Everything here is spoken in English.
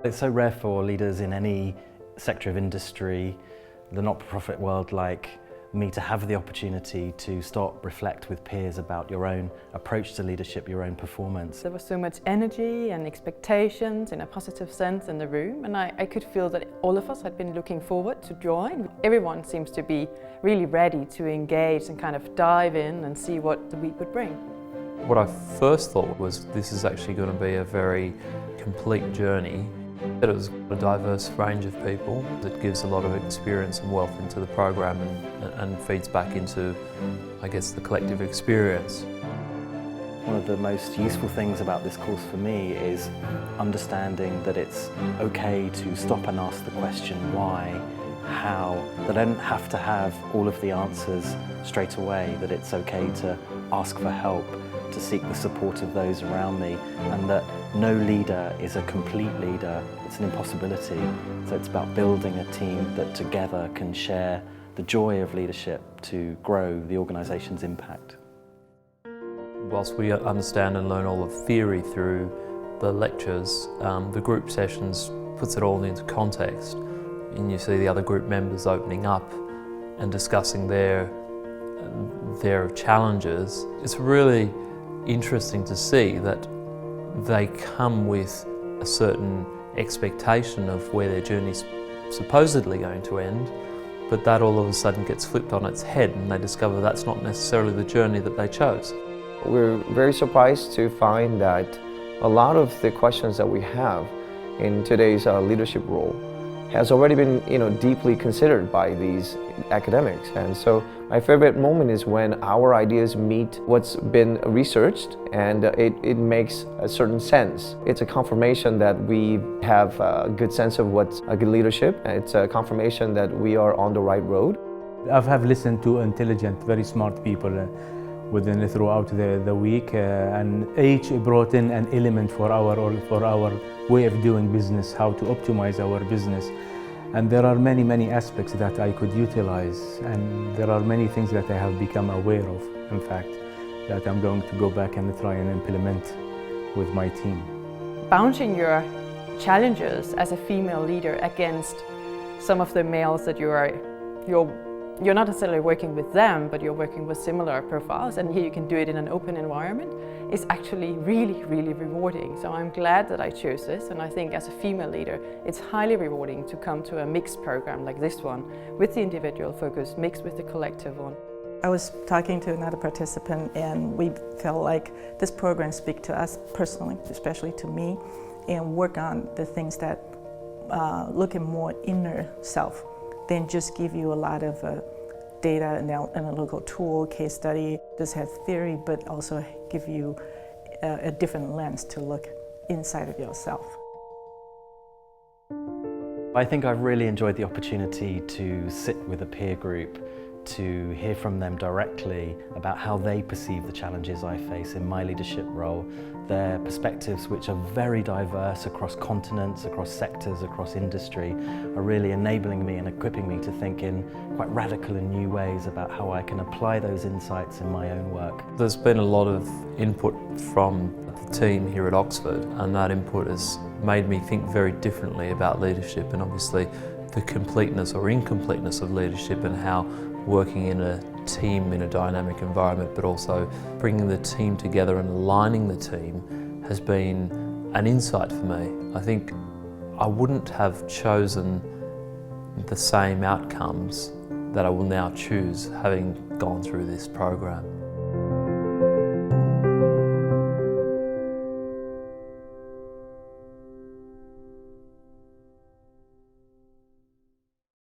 It's so rare for leaders in any sector of industry, the not-for-profit world like me, to have the opportunity to stop, reflect with peers about your own approach to leadership, your own performance. There was so much energy and expectations in a positive sense in the room, and I could feel that all of us had been looking forward to join. Everyone seems to be really ready to engage and kind of dive in and see what the week would bring. What I first thought was this is actually going to be a very complete journey. It was a diverse range of people. It gives a lot of experience and wealth into the program and feeds back into, I guess, the collective experience. One of the most useful things about this course for me is understanding that it's okay to stop and ask the question why, how, that I don't have to have all of the answers straight away, that it's okay to ask for help, to seek the support of those around me, and that no leader is a complete leader. It's an impossibility. So it's about building a team that together can share the joy of leadership to grow the organisation's impact. Whilst we understand and learn all the theory through the lectures, the group sessions puts it all into context, and you see the other group members opening up and discussing their challenges. It's really interesting to see that they come with a certain expectation of where their journey's supposedly going to end, but that all of a sudden gets flipped on its head and they discover that's not necessarily the journey that they chose. We're very surprised to find that a lot of the questions that we have in today's leadership role has already been, deeply considered by these academics. And so my favorite moment is when our ideas meet what's been researched, and it makes a certain sense. It's a confirmation that we have a good sense of what's a good leadership. It's a confirmation that we are on the right road. I have listened to intelligent, very smart people throughout the week, and each brought in an element for our way of doing business, how to optimize our business. And there are many aspects that I could utilize, and there are many things that I have become aware of, in fact, that I'm going to go back and try and implement with my team. Bouncing your challenges as a female leader against some of the males that you're not necessarily working with them, but you're working with similar profiles, and here you can do it in an open environment, is actually really rewarding. So I'm glad that I chose this, and I think as a female leader, it's highly rewarding to come to a mixed program like this one, with the individual focus mixed with the collective one. I was talking to another participant, and we felt like this program speaks to us personally, especially to me, and work on the things that look at more inner self than just give you a lot of data analytical tool, case study. This has theory, but also give you a different lens to look inside of yourself. I think I've really enjoyed the opportunity to sit with a peer group, to hear from them directly about how they perceive the challenges I face in my leadership role, their perspectives, which are very diverse across continents, across sectors, across industry, are really enabling me and equipping me to think in quite radical and new ways about how I can apply those insights in my own work. There's been a lot of input from the team here at Oxford, and that input has made me think very differently about leadership, and obviously the completeness or incompleteness of leadership, and how working in a team in a dynamic environment, but also bringing the team together and aligning the team has been an insight for me. I think I wouldn't have chosen the same outcomes that I will now choose having gone through this program.